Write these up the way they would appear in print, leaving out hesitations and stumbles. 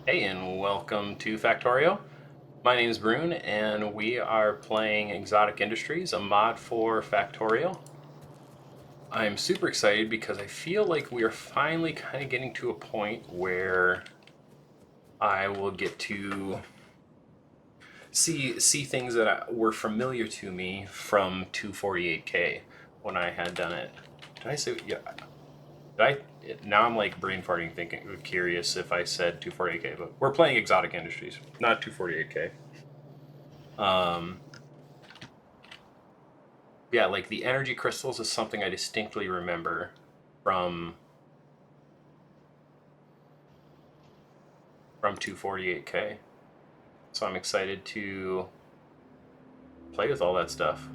Hey, and welcome to Factorio. My name is Brune, and we are playing Exotic Industries, a mod for Factorio. I'm super excited because I feel like we are finally kind of getting to a point where I will get to see things that were familiar to me from 248K when I had done it. Did I say yeah? Did I? Now I'm like brain farting, thinking, curious if I said 248K, but we're playing Exotic Industries, not 248K. Um, yeah, like the energy crystals is something I distinctly remember from from 248K. So I'm excited to play with all that stuff.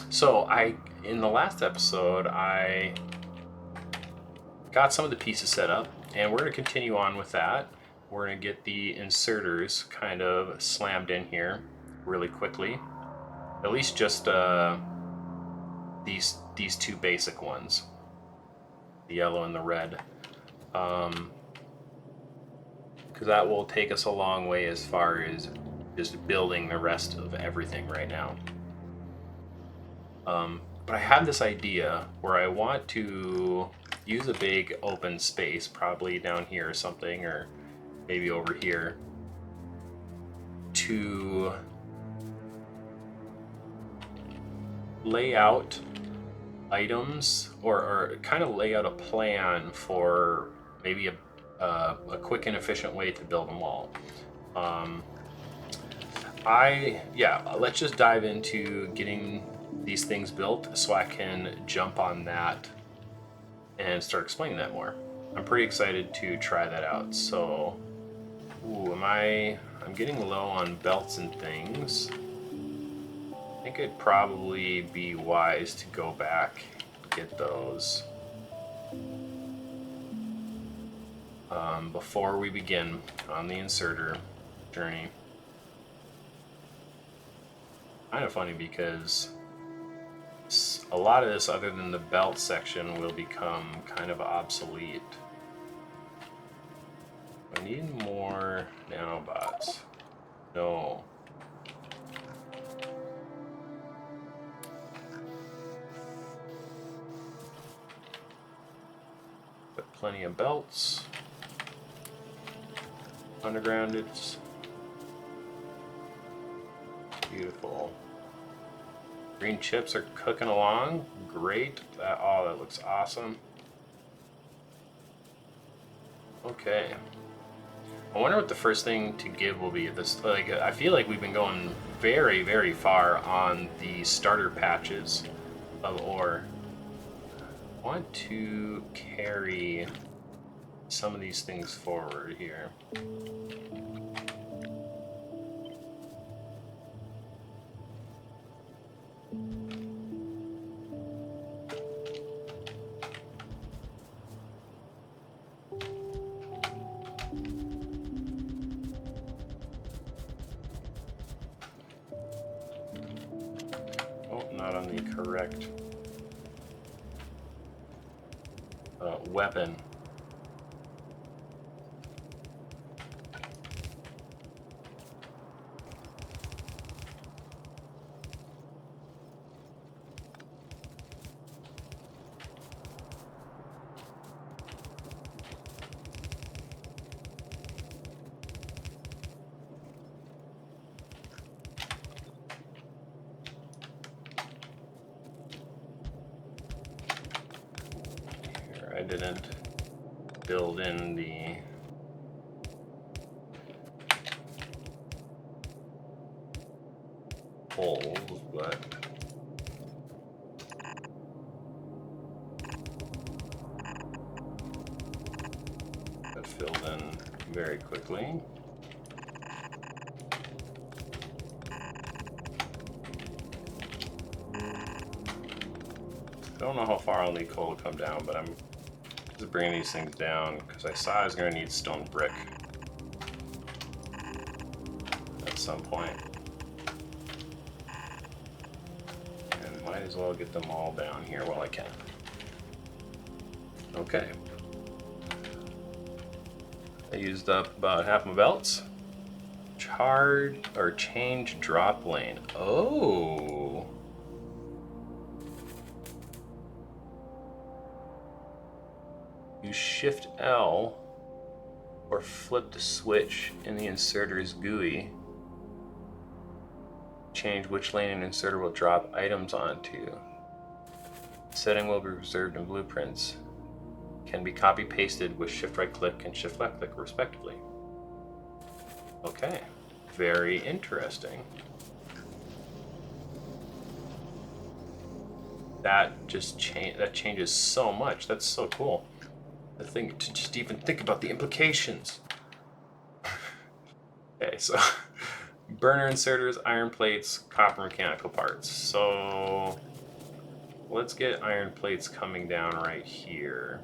So I in the last episode I got some of the pieces set up, and we're going to continue on with that. We're going to get the inserters kind of slammed in here really quickly. At least just these two basic ones, the yellow and the red. Because that will take us a long way as far as just building the rest of everything right now. But I have this idea where I want to use a big open space, probably down here or something, or maybe over here, to lay out items or kind of lay out a plan for maybe a quick and efficient way to build them all. Let's just dive into getting these things built so I can jump on that and start explaining that more. I'm pretty excited to try that out. So, I'm getting low on belts and things. I think it'd probably be wise to go back and get those before we begin on the inserter journey. Kind of funny because a lot of this, other than the belt section, will become kind of obsolete. I need more nanobots. No. But plenty of belts. Underground, it's beautiful. Green chips are cooking along. Great. That looks awesome. Okay. I wonder what the first thing to give will be. This, like, I feel like we've been going very, very far on the starter patches of ore. I want to carry some of these things forward here. Not on the correct weapon. I didn't build in the holes, but that filled in very quickly. I don't know how far I'll need coal to come down, but I'm just bringing these things down because I saw I was going to need stone brick at some point. And might as well get them all down here while I can. Okay. I used up about half my belts. Charge or change drop lane. Oh. Use Shift L or flip the switch in the inserter's GUI. Change which lane an inserter will drop items onto. Setting will be reserved in blueprints. Can be copy pasted with Shift right click and Shift left click respectively. Okay, very interesting. That changes so much. That's so cool. I think to just even think about the implications. Okay, so burner inserters, iron plates, copper mechanical parts. So let's get iron plates coming down right here.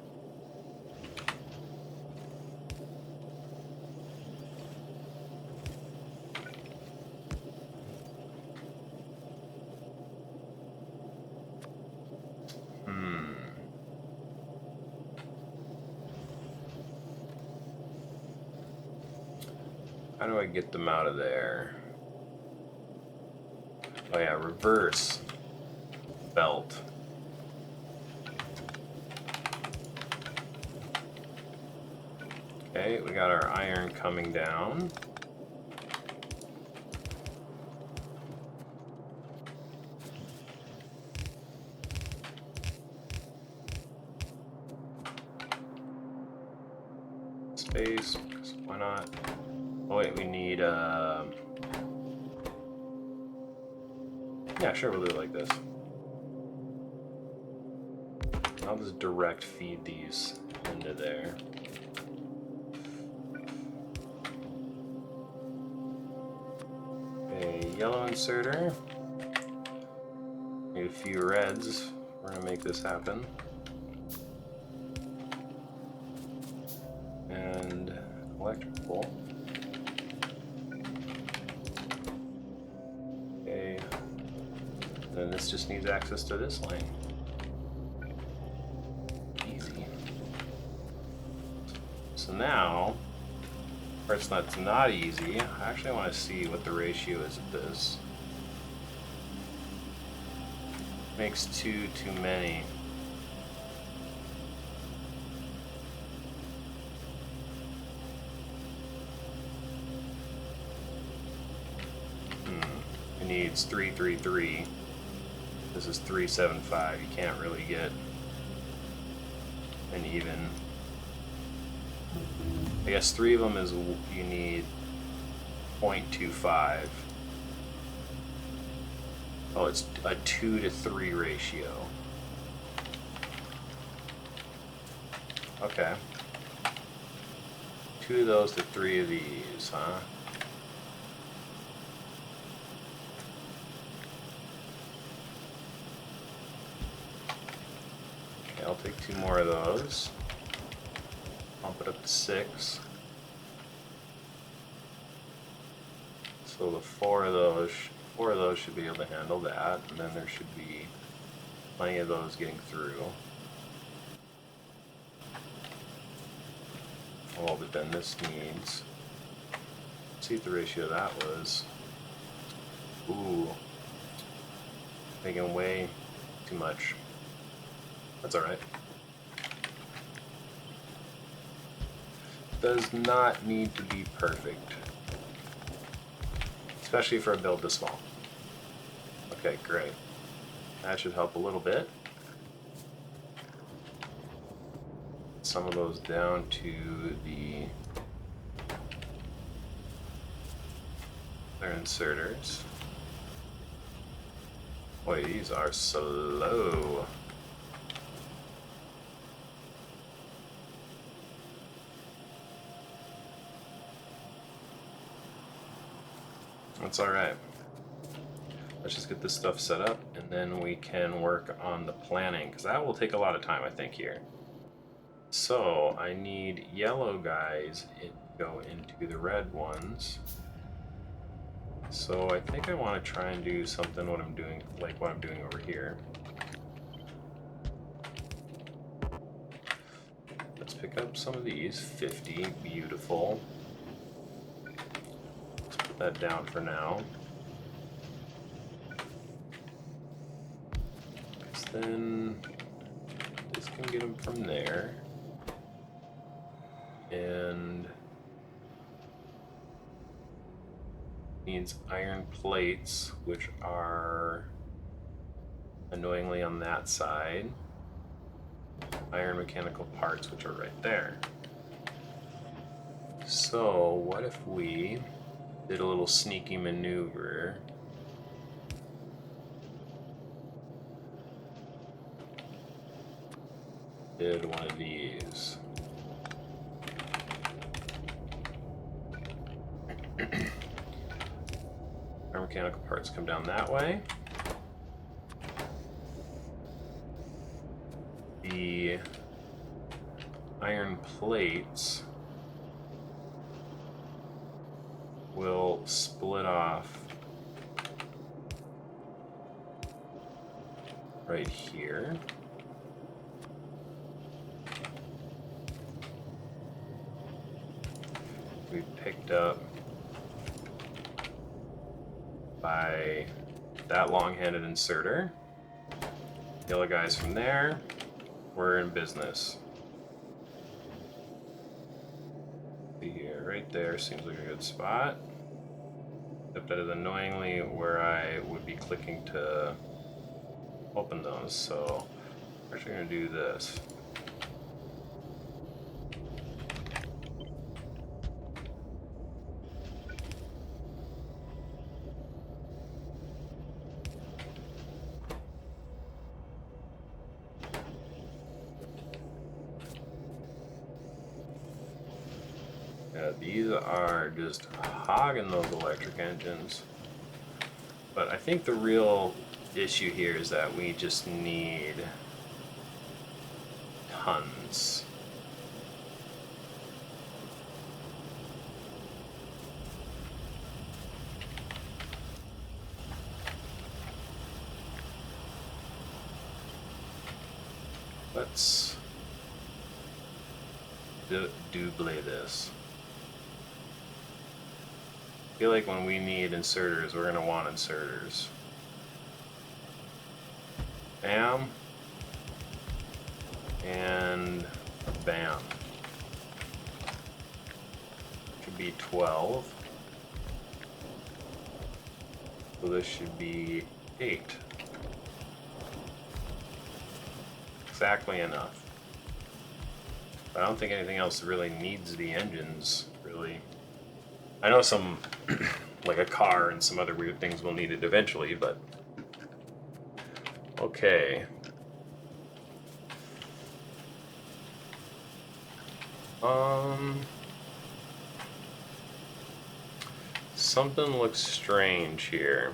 How do I get them out of there? Oh yeah, reverse belt. Okay, we got our iron coming down. Space, why not? Oh wait, we need, yeah, sure, we'll do it like this. I'll just direct feed these into there. A yellow inserter. Need a few reds. We're gonna make this happen. And electrical. Okay. Then this just needs access to this lane. Easy. So now, first that's not easy. I actually want to see what the ratio is of this. Makes two too many. It needs 333. This is 375. You can't really get an even. I guess 3 of them is you need 0.25. Oh, it's a 2 to 3 ratio. Okay. 2 of those to 3 of these, huh? Okay, I'll take 2 more of those. Bump it up to 6. So the 4 of those should be able to handle that, and then there should be plenty of those getting through. Oh, but then this needs. Let's see what the ratio of that was. Ooh, making way too much. That's all right. Does not need to be perfect, especially for a build this small. Okay, great. That should help a little bit. Some of those down to the their inserters. Boy, these are slow. That's alright. Let's just get this stuff set up and then we can work on the planning, because that will take a lot of time, I think, here. So I need yellow guys go into the red ones. So I think I want to try and do something what I'm doing over here. Let's pick up some of these. 50, beautiful. Let's put that down for now. Because then this can get them from there. And needs iron plates, which are annoyingly on that side. Iron mechanical parts, which are right there. So what if we did a little sneaky maneuver? Did one of these. Our mechanical parts come down that way. The iron plates will split off right here. We picked up by that long-handed inserter. The other guys from there, we're in business. Right there seems like a good spot. Except that is annoyingly where I would be clicking to open those, so we're actually going to do this. These are just hogging those electric engines. But I think the real issue here is that we just need tons. Let's double this. I feel like when we need inserters, we're going to want inserters. Bam. And bam. Should be 12. So this should be 8. Exactly enough. I don't think anything else really needs the engines, really. I know some, like a car and some other weird things will need it eventually, but okay. Something looks strange here.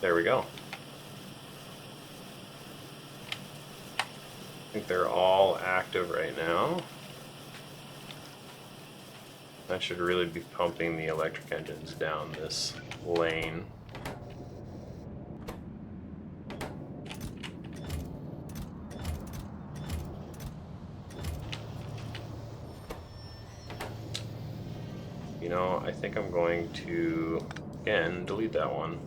There we go. I think they're all active right now. That should really be pumping the electric engines down this lane. You know, I think I'm going to, again, delete that one.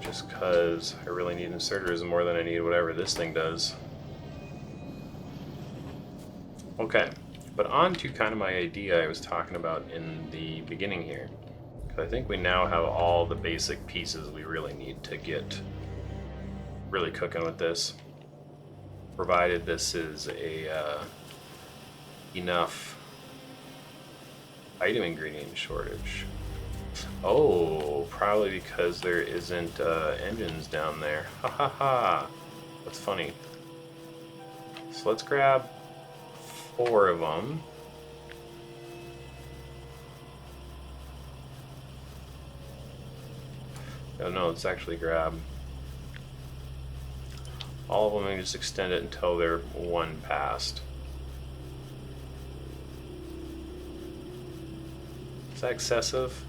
Just because I really need inserters more than I need whatever this thing does. Okay, but on to kind of my idea I was talking about in the beginning here. I think we now have all the basic pieces we really need to get really cooking with this. Provided this is a enough item ingredient shortage. Oh, probably because there isn't engines down there. Ha ha ha. That's funny. So let's grab 4 of them. Oh no, let's actually grab all of them and just extend it until they're 1 past. Is that excessive?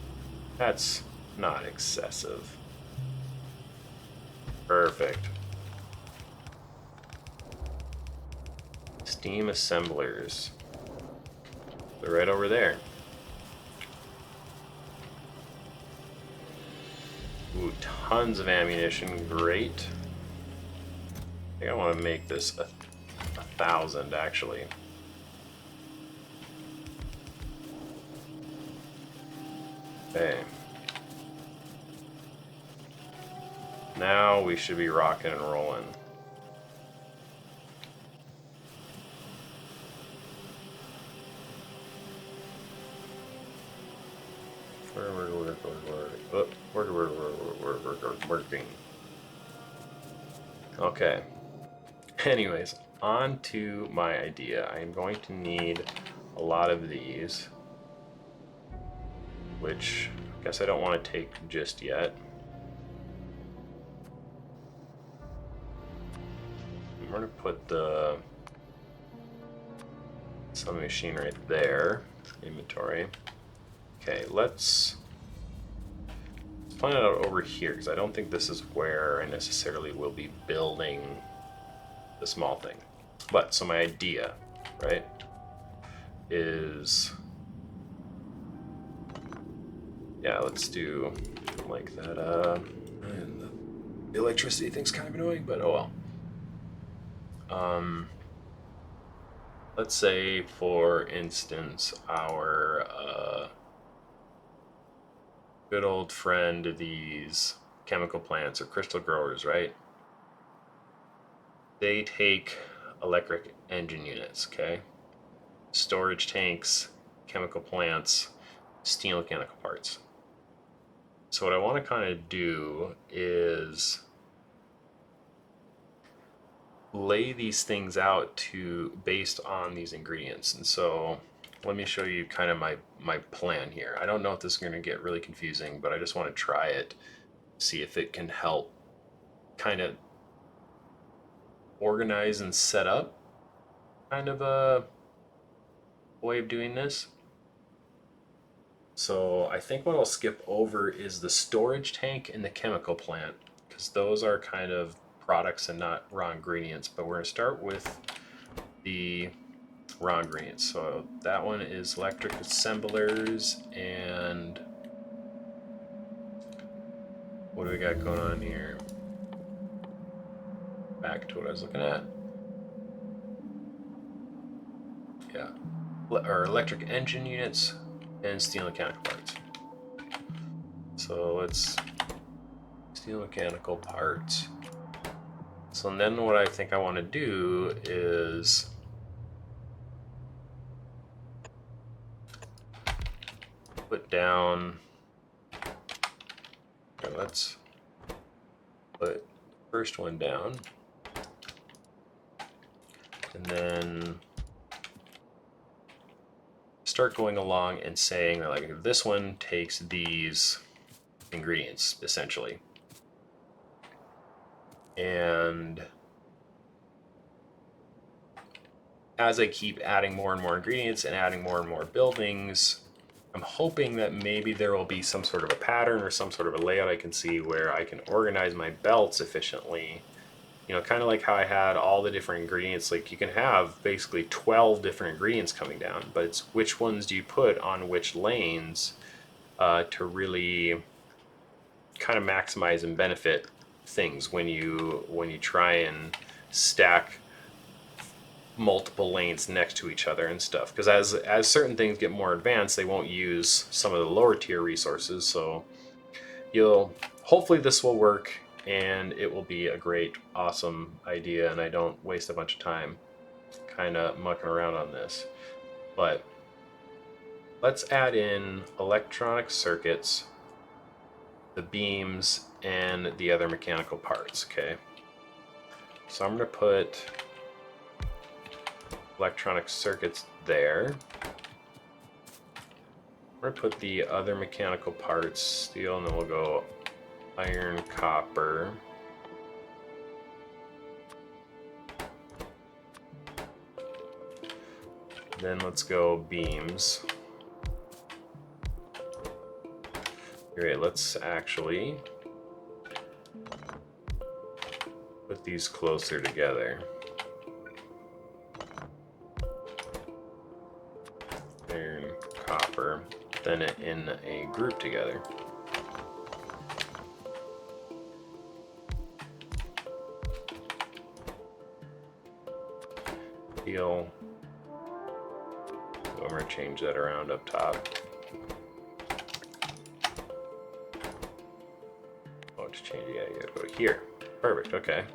That's not excessive. Perfect. Steam assemblers. They're right over there. Ooh, tons of ammunition. Great. I think I want to make this a 1,000 actually. Okay. Now we should be rocking and rolling. Working. Okay. Anyways, on to my idea. I am going to need a lot of these, which I guess I don't want to take just yet. I'm going to put the sewing machine right there. Inventory. Okay, let's plan it out over here, because I don't think this is where I necessarily will be building the small thing. But, so my idea, right, is, yeah, let's do like that. And the electricity thing's kind of annoying, but oh well. Let's say, for instance, our good old friend, these chemical plants or crystal growers, right? They take electric engine units, okay? Storage tanks, chemical plants, steel mechanical parts. So what I want to kind of do is lay these things out based on these ingredients. And so let me show you kind of my plan here. I don't know if this is going to get really confusing, but I just want to try it, see if it can help kind of organize and set up kind of a way of doing this. So I think what I'll skip over is the storage tank and the chemical plant, because those are kind of products and not raw ingredients, but we're going to start with the raw ingredients. So that one is electric assemblers, and what do we got going on here? Back to what I was looking at. Yeah, or electric engine units and steel mechanical parts. So let's steel mechanical parts. So then what I think I want to do is put down, okay, let's put the first one down, and then start going along and saying that, like, this one takes these ingredients essentially, and as I keep adding more and more ingredients and adding more and more buildings, I'm hoping that maybe there will be some sort of a pattern or some sort of a layout I can see where I can organize my belts efficiently. You know, kind of like how I had all the different ingredients. Like, you can have basically 12 different ingredients coming down, but it's which ones do you put on which lanes to really kind of maximize and benefit things when you try and stack multiple lanes next to each other and stuff, because as certain things get more advanced, they won't use some of the lower tier resources. So hopefully this will work, and it will be a great, awesome idea, and I don't waste a bunch of time kind of mucking around on this. But let's add in electronic circuits, the beams, and the other mechanical parts. Okay, so I'm going to put electronic circuits there. We're going to put the other mechanical parts, steel, and then we'll go iron, copper. Then let's go beams. Great, let's actually put these closer together. Iron, copper, then in a group together. Steel. I'm going to change that around up top. Oh, to change, yeah, you gotta go here. Perfect, okay.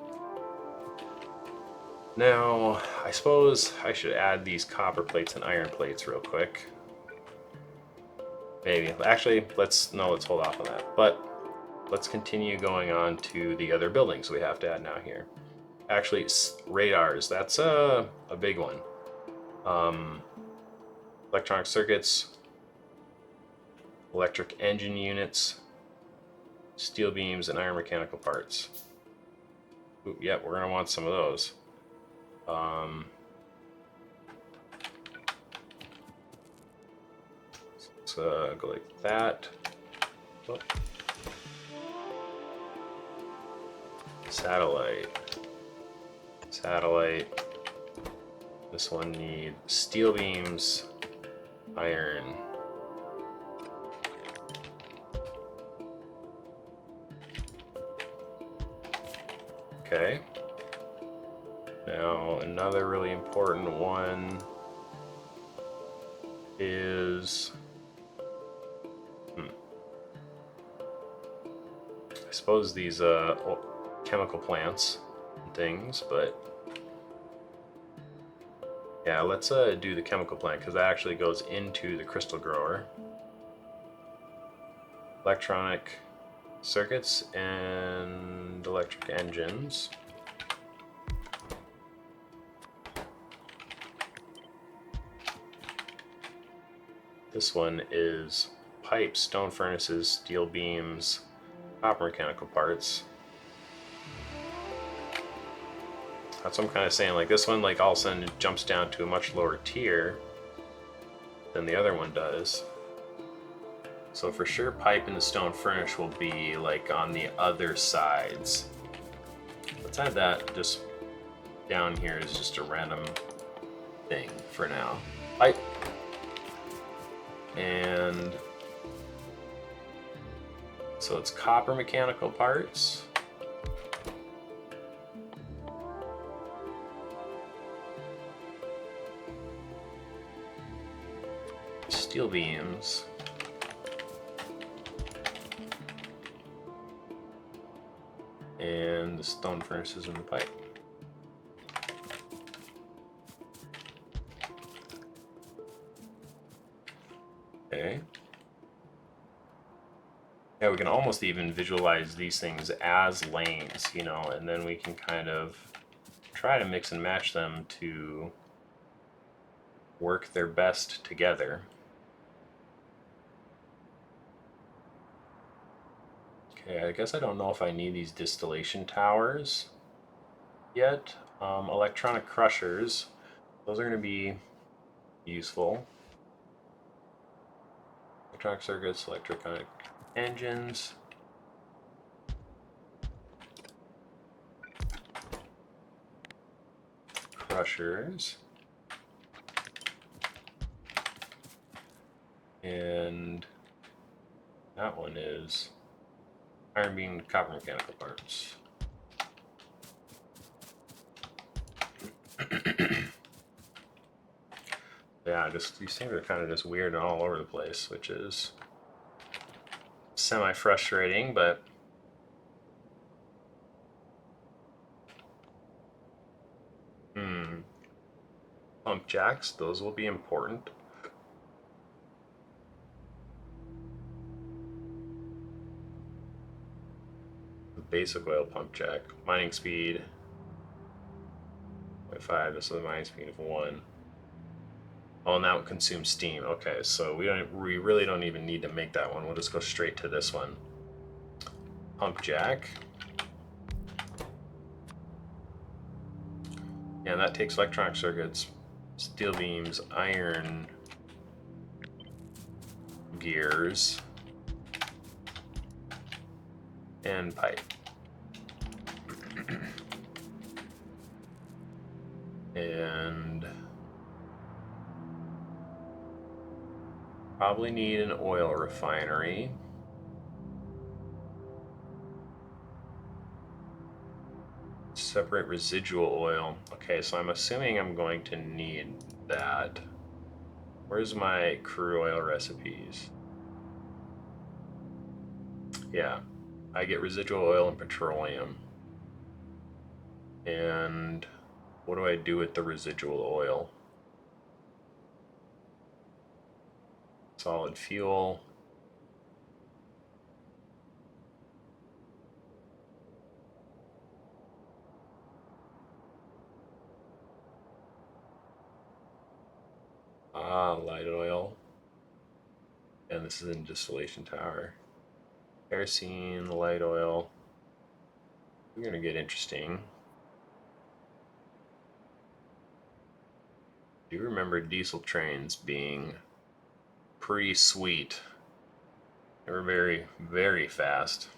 Now, I suppose I should add these copper plates and iron plates real quick. Maybe. Actually, let's hold off on that. But let's continue going on to the other buildings we have to add now here. Actually, radars, that's a big one. Electronic circuits, electric engine units, steel beams, and iron mechanical parts. Ooh, yep, we're gonna want some of those. Let's go like that. Oh. Satellite. This one needs steel beams, iron. Okay. Now, another really important one is... I suppose these chemical plants and things, but... Yeah, let's do the chemical plant, because that actually goes into the crystal grower. Electronic circuits and electric engines. This one is pipes, stone furnaces, steel beams, copper mechanical parts. That's what I'm kind of saying. Like this one, like all of a sudden it jumps down to a much lower tier than the other one does. So for sure, pipe and the stone furnace will be like on the other sides. Let's add that just down here as just a random thing for now. Pipe. And so it's copper mechanical parts. Steel beams. And the stone furnaces in the pipe. Okay. Yeah, we can almost even visualize these things as lanes, you know, and then we can kind of try to mix and match them to work their best together. Okay, I guess I don't know if I need these distillation towers yet. Electronic crushers, those are going to be useful. Electronic circuits, electronic engines. Crushers. And that one is iron beam copper mechanical parts. Yeah, just these things are kind of just weird and all over the place, which is semi-frustrating, but pump jacks, those will be important. The basic oil pump jack, mining speed 0.5, this is a mining speed of 1. Oh, and that would consume steam. Okay, so we really don't even need to make that one. We'll just go straight to this one. Pump jack. And that takes electronic circuits, steel beams, iron gears. and pipe. And probably need an oil refinery. Separate residual oil. Okay, so I'm assuming I'm going to need that. Where's my crude oil recipes? Yeah, I get residual oil and petroleum. And what do I do with the residual oil? Solid fuel. Light oil. And this is in distillation tower. Kerosene, light oil. We're gonna get interesting. Do you remember diesel trains being pretty sweet? They were very, very fast.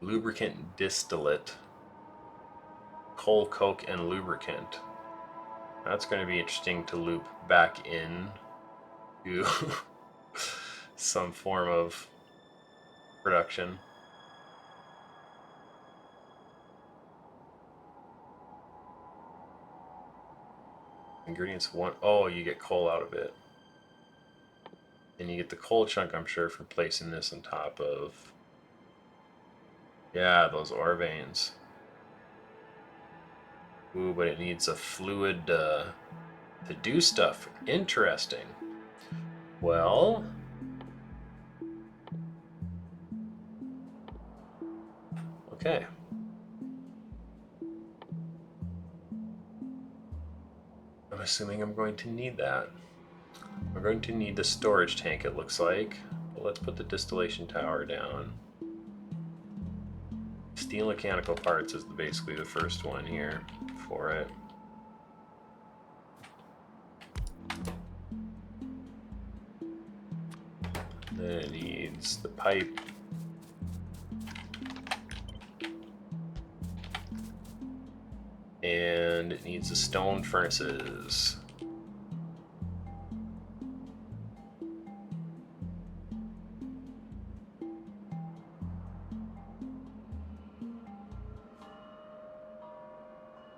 Lubricant distillate. Coal, coke, and lubricant. That's going to be interesting to loop back in to some form of production. Ingredients one. Oh, you get coal out of it. And you get the coal chunk, I'm sure, for placing this on top of. Yeah, those ore veins. Ooh, but it needs a fluid to do stuff. Interesting. Well, okay. I'm assuming I'm going to need that. We're going to need the storage tank, it looks like. But let's put the distillation tower down. Steel mechanical parts is basically the first one here for it. Then it needs the pipe. And it needs the stone furnaces.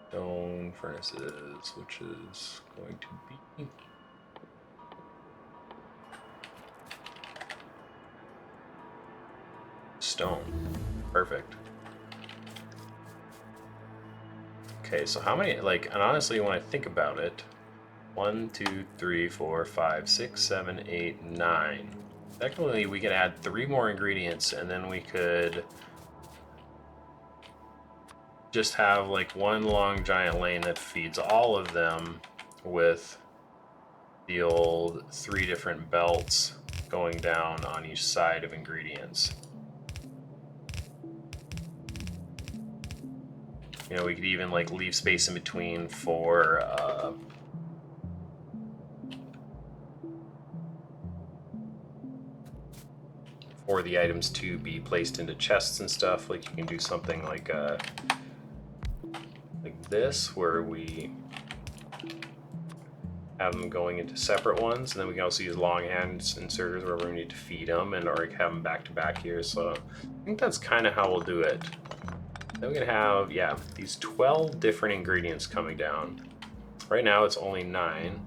Stone furnaces, which is going to be stone. Perfect. Okay, so how many, like, and honestly, when I think about it, 1, 2, 3, 4, 5, 6, 7, 8, 9. Technically, we could add 3 more ingredients, and then we could just have like one long giant lane that feeds all of them with the old 3 different belts going down on each side of ingredients. You know, we could even like leave space in between for the items to be placed into chests and stuff. Like you can do something like this, where we have them going into separate ones, and then we can also use long hand inserters wherever we need to feed them, and or have them back to back here. So I think that's kind of how we'll do it. Then we're gonna have, yeah, these 12 different ingredients coming down. Right now it's only 9.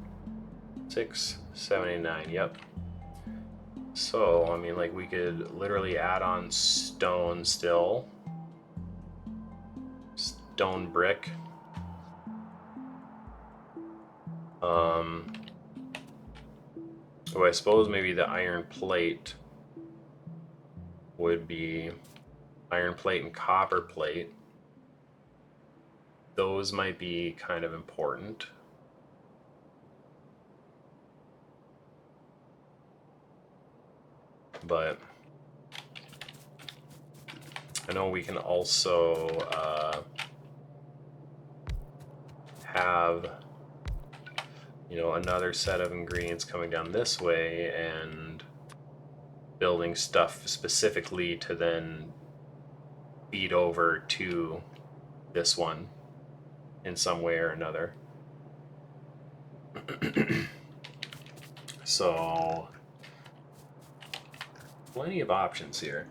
6, 7, and 9, yep. So, I mean, like, we could literally add on stone still. Stone brick. Oh, I suppose maybe the iron plate would be iron plate and copper plate. Those might be kind of important. But I know we can also have, you know, another set of ingredients coming down this way, and building stuff specifically to then feed over to this one in some way or another. So, plenty of options here.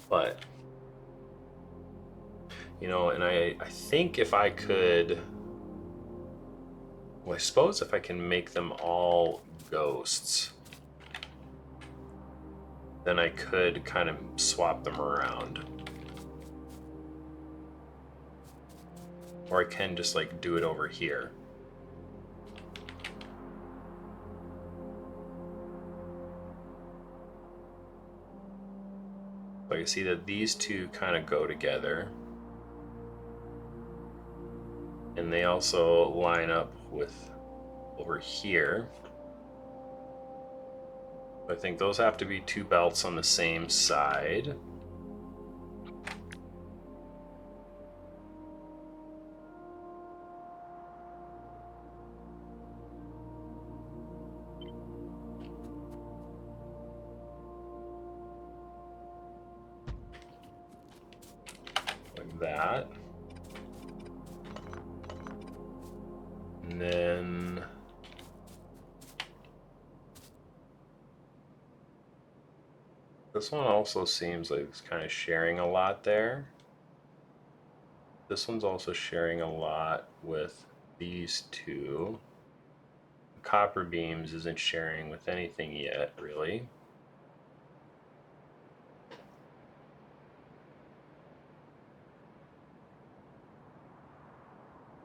But, you know, and I think if I could, well, I suppose if I can make them all ghosts, then I could kind of swap them around. Or I can just like do it over here. So you see that these two kind of go together. And they also line up with over here. I think those have to be two belts on the same side. Like that. And then this one also seems like it's kind of sharing a lot there. This one's also sharing a lot with these two. The copper beams isn't sharing with anything yet, really.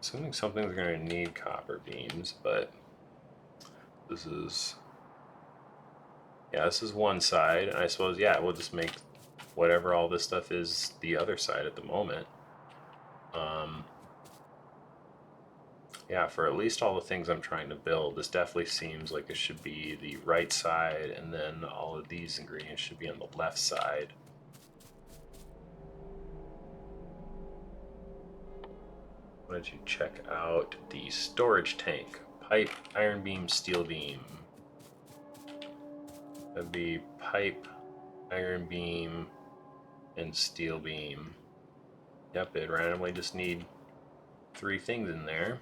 Assuming something's going to need copper beams, but this is, yeah, this is one side. And I suppose, yeah, we'll just make whatever all this stuff is the other side at the moment. Yeah, for at least all the things I'm trying to build, this definitely seems like it should be the right side, and then all of these ingredients should be on the left side. Why don't you check out the storage tank? Pipe, iron beam, steel beam. That'd be pipe, iron beam, and steel beam. Yep, it randomly just need 3 things in there.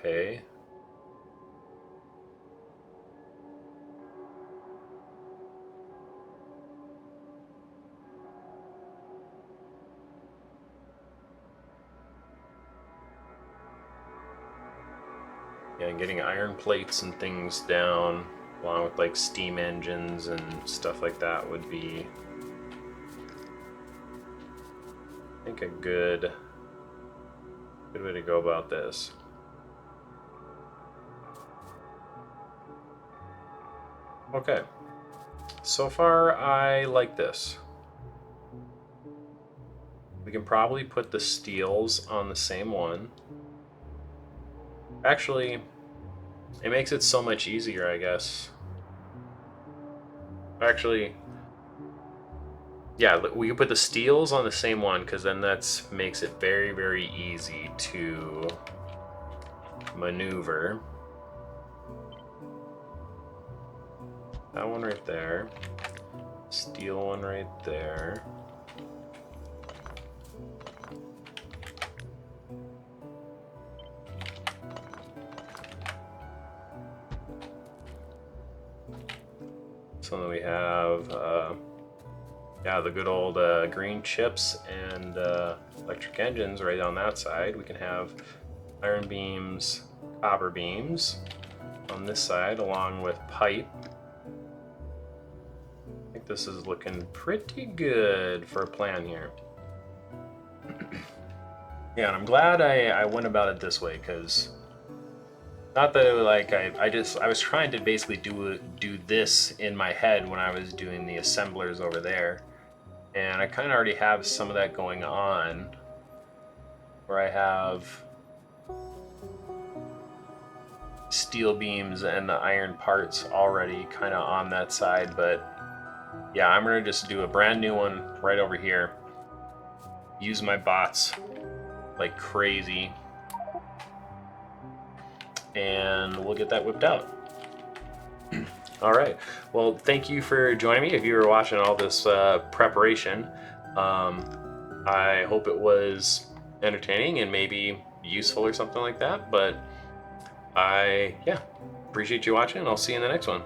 Okay. Yeah, and getting iron plates and things down, along with like steam engines and stuff like that, would be, I think, a good way to go about this. Okay, so far I like this. We can probably put the steels on the same one. Actually, it makes it so much easier, I guess. Actually, yeah, we can put the steels on the same one, because then that makes it very, very easy to maneuver. That one right there. Steel one right there. So then we have, yeah, the good old green chips and electric engines right on that side. We can have iron beams, copper beams on this side, along with pipe. I think this is looking pretty good for a plan here. Yeah, and I'm glad I went about it this way, because not that it was like I was trying to basically do this in my head when I was doing the assemblers over there, and I kind of already have some of that going on, where I have steel beams and the iron parts already kind of on that side. But yeah, I'm gonna just do a brand new one right over here, use my bots like crazy, and we'll get that whipped out. All right. Well, thank you for joining me. If you were watching all this preparation, I hope it was entertaining and maybe useful or something like that. But I appreciate you watching, and I'll see you in the next one.